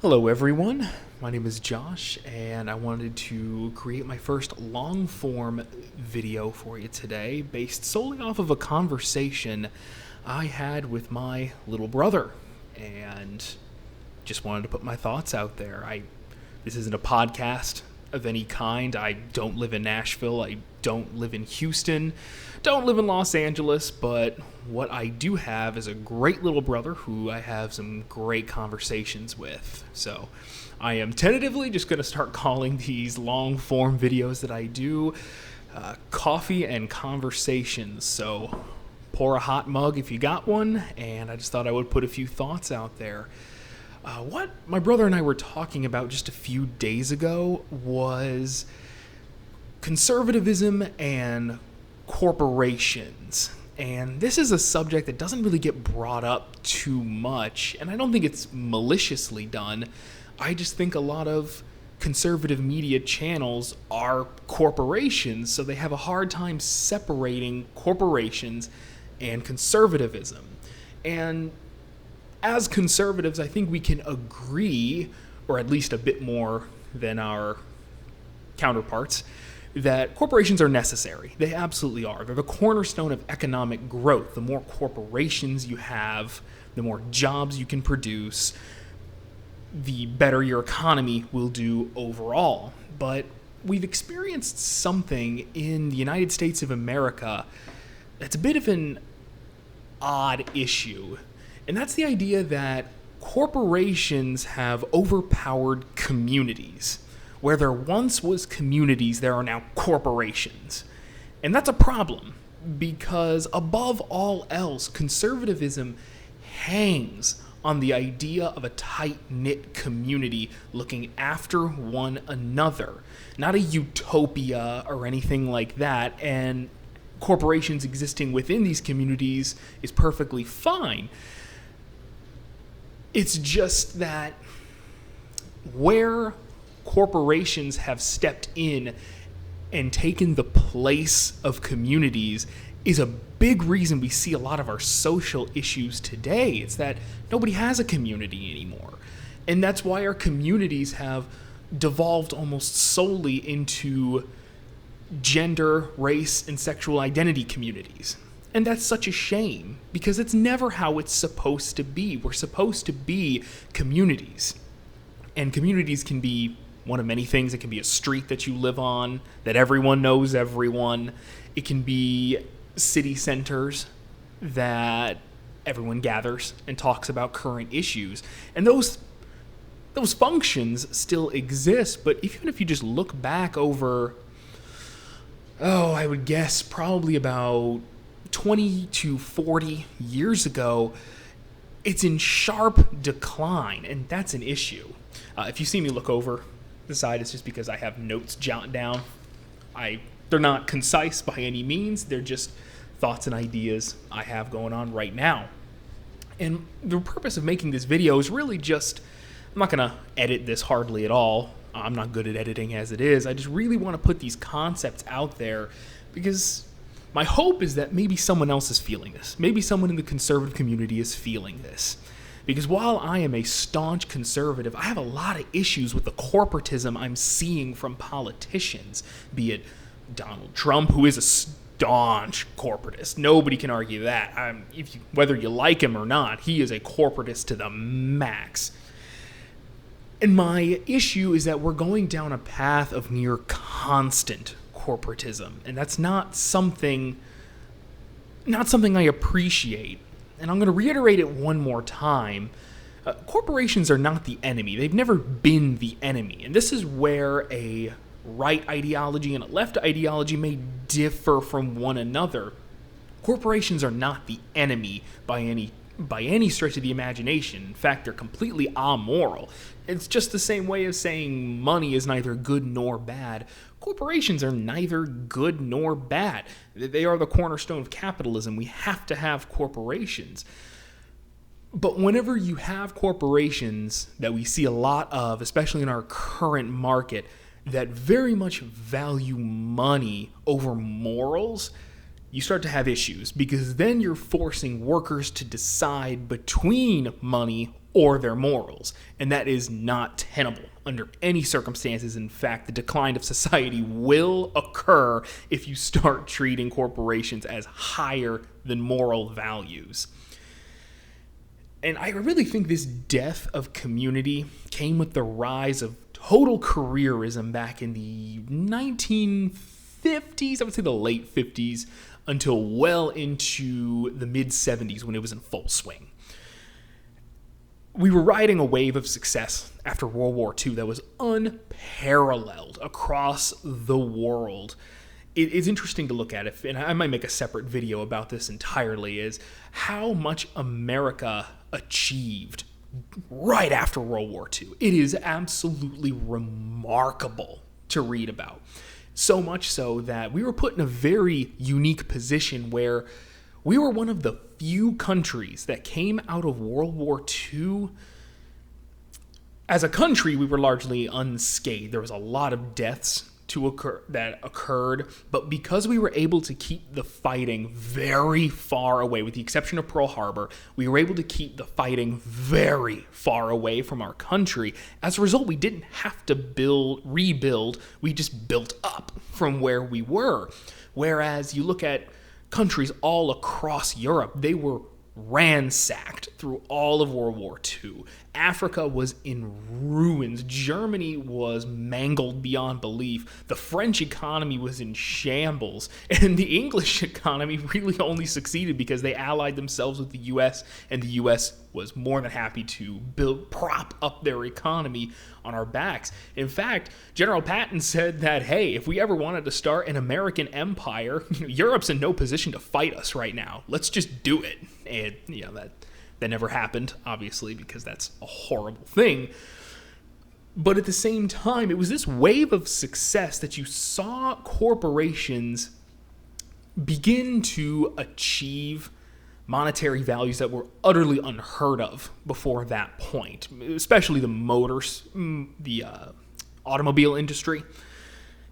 Hello everyone, my name is Josh and I wanted to create my first long-form video for you today based solely off of a conversation I had with my little brother and just wanted to put my thoughts out there. This isn't a podcast of any kind. I don't live in Nashville, I don't live in Houston, don't live in Los Angeles, but what I do have is a great little brother who I have some great conversations with. So I am tentatively just going to start calling these long-form videos that I do coffee and conversations. So pour a hot mug if you got one, and I just thought I would put a few thoughts out there. What my brother and I were talking about just a few days ago was conservatism and corporations. And this is a subject that doesn't really get brought up too much, and I don't think it's maliciously done. I just think a lot of conservative media channels are corporations, so they have a hard time separating corporations and conservatism. And as conservatives, I think we can agree, or at least a bit more than our counterparts, that corporations are necessary. They absolutely are. They're the cornerstone of economic growth. The more corporations you have, the more jobs you can produce, the better your economy will do overall. But we've experienced something in the United States of America that's a bit of an odd issue. And that's the idea that corporations have overpowered communities. Where there once was communities, there are now corporations. And that's a problem, because above all else, conservatism hangs on the idea of a tight-knit community looking after one another. Not a utopia or anything like that, and corporations existing within these communities is perfectly fine. It's just that where corporations have stepped in and taken the place of communities is a big reason we see a lot of our social issues today. It's that nobody has a community anymore. And that's why our communities have devolved almost solely into gender, race, and sexual identity communities. And that's such a shame, because it's never how it's supposed to be. We're supposed to be communities. And communities can be one of many things. It can be a street that you live on, that everyone knows everyone. It can be city centers that everyone gathers and talks about current issues. And those functions still exist, but even if you just look back over, I would guess probably about 20 to 40 years ago, it's in sharp decline, and that's an issue. If you see me look over the side, it's just because I have notes jotted down. They're not concise by any means. They're just thoughts and ideas I have going on right now. And the purpose of making this video is really just, I'm not going to edit this hardly at all. I'm not good at editing as it is. I just really want to put these concepts out there because my hope is that maybe someone else is feeling this. Maybe someone in the conservative community is feeling this. Because while I am a staunch conservative, I have a lot of issues with the corporatism I'm seeing from politicians, be it Donald Trump, who is a staunch corporatist. Nobody can argue that. Whether you like him or not, he is a corporatist to the max. And my issue is that we're going down a path of near constant corporatism, and that's not something I appreciate. And I'm going to reiterate it one more time. Corporations are not the enemy. They've never been the enemy. And this is where a right ideology and a left ideology may differ from one another. Corporations are not the enemy by any stretch of the imagination. In fact, they're completely amoral. It's just the same way as saying money is neither good nor bad. Corporations are neither good nor bad. They are the cornerstone of capitalism. We have to have corporations. But whenever you have corporations that we see a lot of, especially in our current market, that very much value money over morals, you start to have issues, because then you're forcing workers to decide between money or their morals. And that is not tenable under any circumstances. In fact, the decline of society will occur if you start treating corporations as higher than moral values. And I really think this death of community came with the rise of total careerism back in the 1950s, I would say the late 50s, until well into the mid-70s when it was in full swing. We were riding a wave of success after World War II that was unparalleled across the world. It is interesting to look at it, and I might make a separate video about this entirely, is how much America achieved right after World War II. It is absolutely remarkable to read about. So much so that we were put in a very unique position where we were one of the few countries that came out of World War II. As a country, we were largely unscathed. There was a lot of deaths that occurred, but because we were able to keep the fighting very far away, with the exception of Pearl Harbor, we were able to keep the fighting very far away from our country. As a result, we didn't have to rebuild, we just built up from where we were. Whereas you look at countries all across Europe, they were ransacked through all of World War II. Africa was in ruins. Germany was mangled beyond belief. The French economy was in shambles. And the English economy really only succeeded because they allied themselves with the U.S., and the U.S. was more than happy to prop up their economy on our backs. In fact, General Patton said that, hey, if we ever wanted to start an American empire, Europe's in no position to fight us right now. Let's just do it. And, that never happened, obviously, because that's a horrible thing. But at the same time, it was this wave of success that you saw corporations begin to achieve monetary values that were utterly unheard of before that point, especially the automobile industry.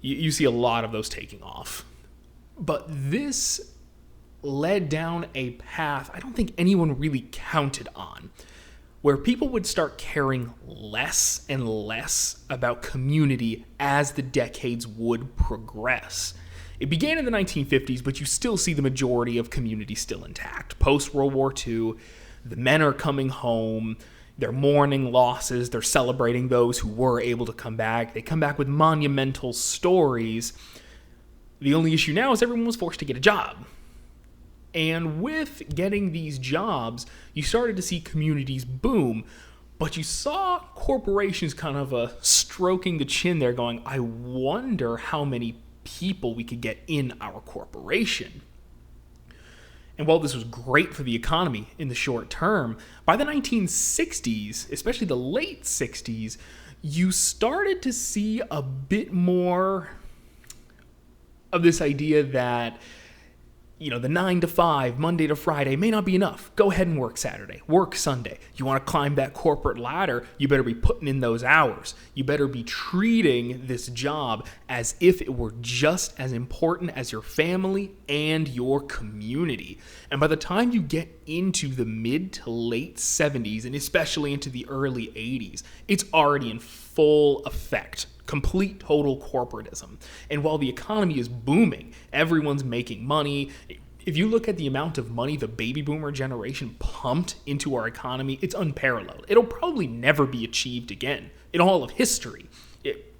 You see a lot of those taking off. But this led down a path I don't think anyone really counted on, where people would start caring less and less about community as the decades would progress. It began in the 1950s, but you still see the majority of community still intact. Post-World War II, the men are coming home, they're mourning losses, they're celebrating those who were able to come back. They come back with monumental stories. The only issue now is everyone was forced to get a job. And with getting these jobs, you started to see communities boom, but you saw corporations kind of stroking the chin there going, I wonder how many people we could get in our corporation. And while this was great for the economy in the short term, by the 1960s, especially the late 60s, you started to see a bit more of this idea that the 9 to 5, Monday to Friday may not be enough. Go ahead and work Saturday, work Sunday. You want to climb that corporate ladder, you better be putting in those hours. You better be treating this job as if it were just as important as your family and your community. And by the time you get into the mid to late 70s, and especially into the early 80s, it's already in full effect. Complete total corporatism. And while the economy is booming, everyone's making money. If you look at the amount of money the baby boomer generation pumped into our economy, it's unparalleled. It'll probably never be achieved again in all of history.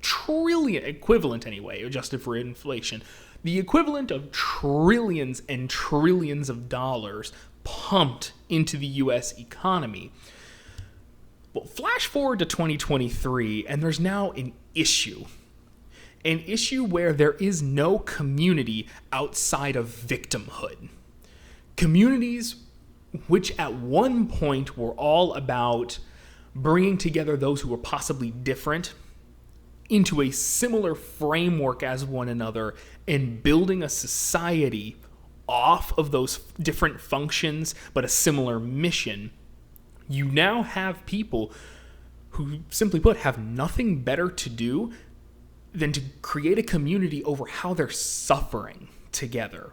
Trillion equivalent anyway, adjusted for inflation. The equivalent of trillions and trillions of dollars pumped into the U.S. economy. Well, flash forward to 2023, and there's now an issue where there is no community outside of victimhood. Communities which at one point were all about bringing together those who were possibly different into a similar framework as one another and building a society off of those different functions but a similar mission. You now have people who, simply put, have nothing better to do than to create a community over how they're suffering together.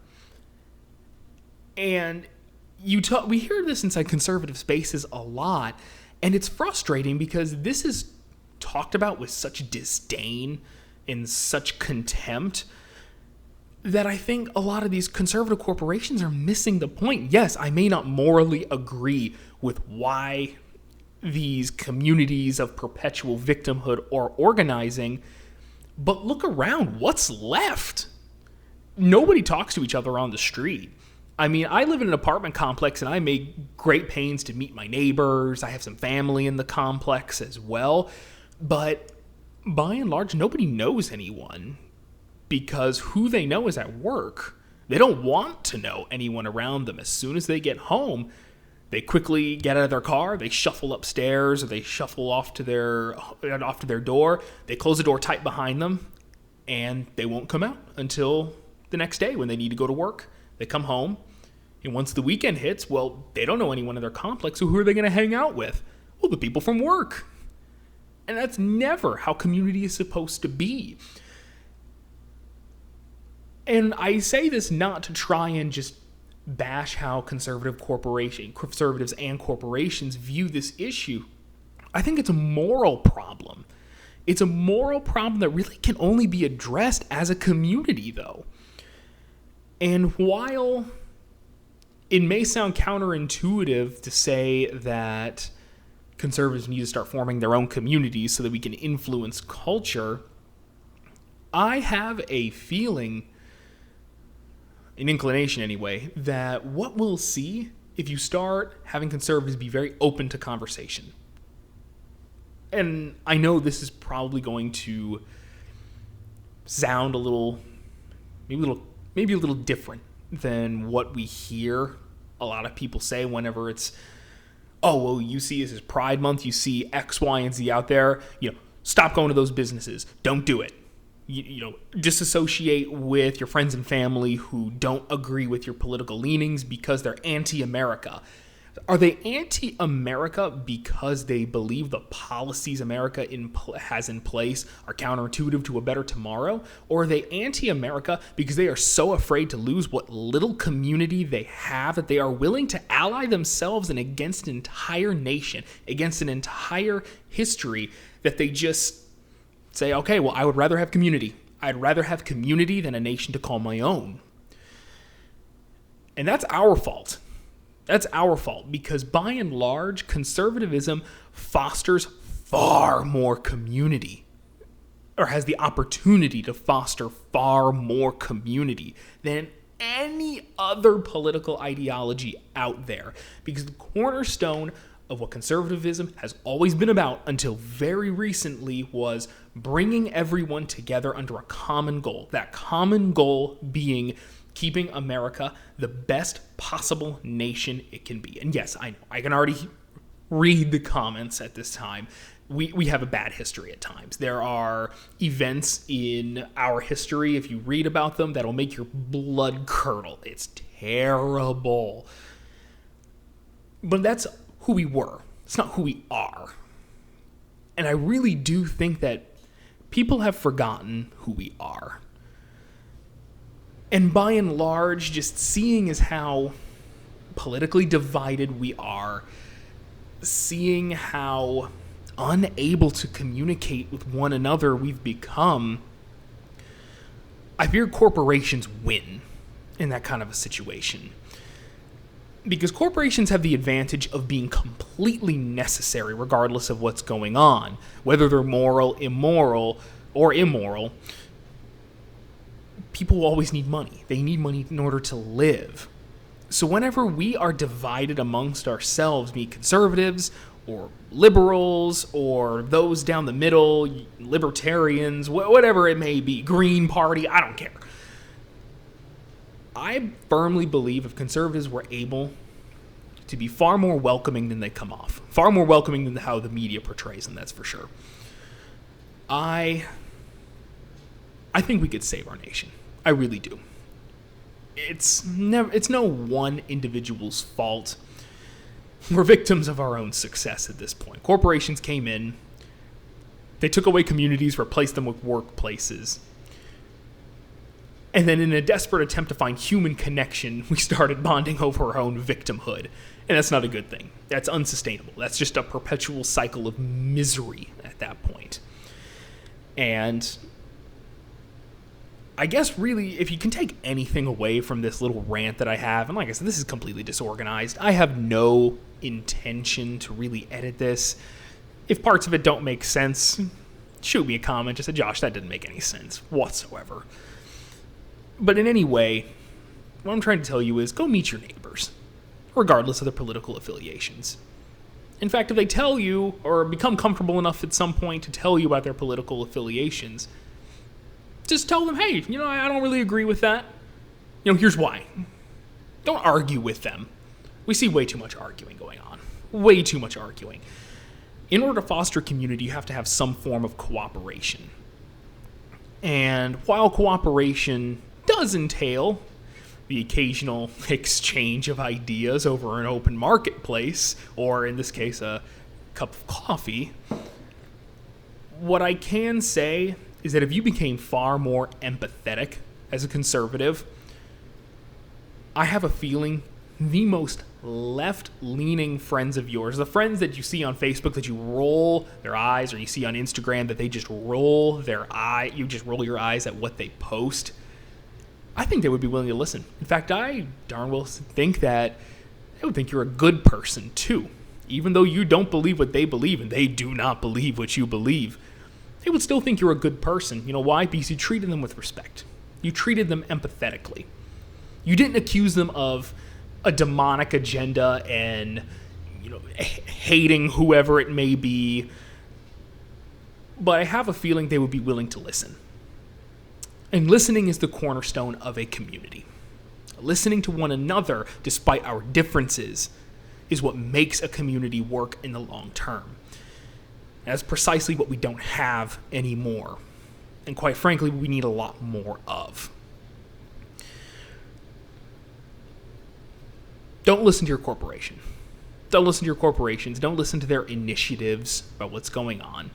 And we hear this inside conservative spaces a lot, and it's frustrating because this is talked about with such disdain and such contempt that I think a lot of these conservative corporations are missing the point. Yes, I may not morally agree with why these communities of perpetual victimhood are organizing, but look around. What's left? Nobody talks to each other on the street. I mean, I live in an apartment complex and I make great pains to meet my neighbors. I have some family in the complex as well. But by and large, nobody knows anyone because who they know is at work. They don't want to know anyone around them. As soon as they get home, they quickly get out of their car, they shuffle upstairs, or they shuffle off to their door. They close the door tight behind them, and they won't come out until the next day when they need to go to work. They come home, and once the weekend hits, well, they don't know anyone in their complex, so who are they going to hang out with? Well, the people from work. And that's never how community is supposed to be. And I say this not to try and just bash how conservatives and corporations view this issue. I think it's a moral problem. It's a moral problem that really can only be addressed as a community, though. And while it may sound counterintuitive to say that conservatives need to start forming their own communities so that we can influence culture, I have a feeling, an inclination anyway, that what we'll see if you start having conservatives be very open to conversation. And I know this is probably going to sound maybe a little different than what we hear a lot of people say whenever it's, oh, well, you see this is Pride Month, you see X, Y, and Z out there, stop going to those businesses. Don't do it. Disassociate with your friends and family who don't agree with your political leanings because they're anti-America. Are they anti-America because they believe the policies America has in place are counterintuitive to a better tomorrow? Or are they anti-America because they are so afraid to lose what little community they have that they are willing to ally themselves and against an entire nation, against an entire history, that they just say, okay, well, I would rather have community. I'd rather have community than a nation to call my own. And that's our fault. That's our fault because by and large, conservatism fosters far more community, or has the opportunity to foster far more community than any other political ideology out there. Because the cornerstone of what conservatism has always been about until very recently was bringing everyone together under a common goal. That common goal being keeping America the best possible nation it can be. And yes, I know, I can already read the comments at this time. We have a bad history at times. There are events in our history, if you read about them, that'll make your blood curdle. It's terrible. But that's who we were. It's not who we are. And I really do think that people have forgotten who we are. And by and large, just seeing as how politically divided we are, seeing how unable to communicate with one another we've become, I fear corporations win in that kind of a situation. Because corporations have the advantage of being completely necessary regardless of what's going on, whether they're moral, immoral, or immoral. People always need money. They need money in order to live. So whenever we are divided amongst ourselves, be it conservatives or liberals or those down the middle, libertarians, whatever it may be, Green Party, I don't care. I firmly believe if conservatives were able to be far more welcoming than they come off, far more welcoming than how the media portrays them, that's for sure. I think we could save our nation. I really do. It's no one individual's fault. We're victims of our own success at this point. Corporations came in, they took away communities, replaced them with workplaces. And then in a desperate attempt to find human connection, we started bonding over our own victimhood. And that's not a good thing. That's unsustainable. That's just a perpetual cycle of misery at that point. And I guess really, if you can take anything away from this little rant that I have, and like I said, this is completely disorganized. I have no intention to really edit this. If parts of it don't make sense, shoot me a comment. Just say, Josh, that didn't make any sense whatsoever. But in any way, what I'm trying to tell you is go meet your neighbors, regardless of their political affiliations. In fact, if they tell you or become comfortable enough at some point to tell you about their political affiliations, just tell them, hey, I don't really agree with that. Here's why. Don't argue with them. We see way too much arguing going on. Way too much arguing. In order to foster community, you have to have some form of cooperation. And while cooperation does entail the occasional exchange of ideas over an open marketplace, or in this case, a cup of coffee, what I can say is that if you became far more empathetic as a conservative, I have a feeling the most left-leaning friends of yours, the friends that you see on Facebook that you roll their eyes, or you see on Instagram that they just roll their eye, you just roll your eyes at what they post, I think they would be willing to listen. In fact, I darn well think that they would think you're a good person too. Even though you don't believe what they believe and they do not believe what you believe, they would still think you're a good person. You know why? Because you treated them with respect. You treated them empathetically. You didn't accuse them of a demonic agenda and, hating whoever it may be. But I have a feeling they would be willing to listen. And listening is the cornerstone of a community. Listening to one another, despite our differences, is what makes a community work in the long term. That's precisely what we don't have anymore. And quite frankly, we need a lot more of. Don't listen to your corporation. Don't listen to your corporations. Don't listen to their initiatives about what's going on.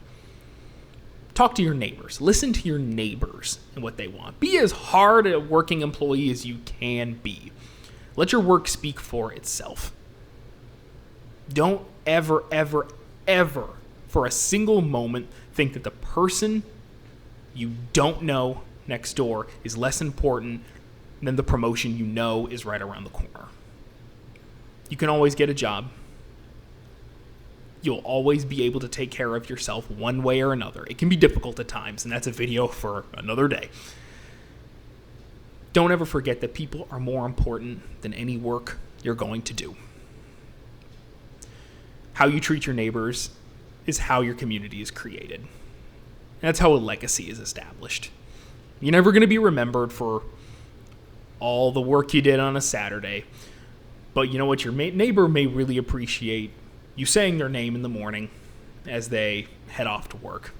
Talk to your neighbors. Listen to your neighbors and what they want. Be as hard a working employee as you can be. Let your work speak for itself. Don't ever, ever, ever for a single moment think that the person you don't know next door is less important than the promotion you know is right around the corner. You can always get a job. You'll always be able to take care of yourself one way or another. It can be difficult at times, and that's a video for another day. Don't ever forget that people are more important than any work you're going to do. How you treat your neighbors is how your community is created. And that's how a legacy is established. You're never going to be remembered for all the work you did on a Saturday, but you know what? Your neighbor may really appreciate you saying their name in the morning as they head off to work.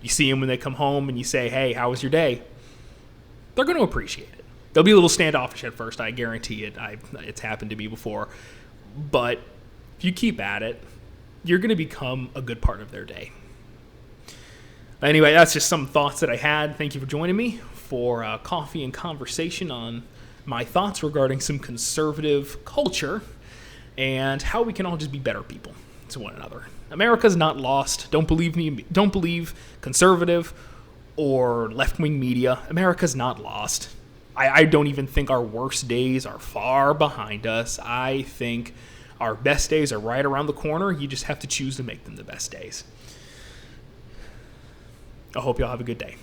You see them when they come home and you say, hey, how was your day? They're going to appreciate it. They'll be a little standoffish at first, I guarantee it. It's happened to me before. But if you keep at it, you're going to become a good part of their day. Anyway, that's just some thoughts that I had. Thank you for joining me for coffee and conversation on my thoughts regarding some conservative culture and how we can all just be better people to one another. America's not lost. Don't believe me. Don't believe conservative or left-wing media. America's not lost. I don't even think our worst days are far behind us. I think our best days are right around the corner. You just have to choose to make them the best days. I hope y'all have a good day.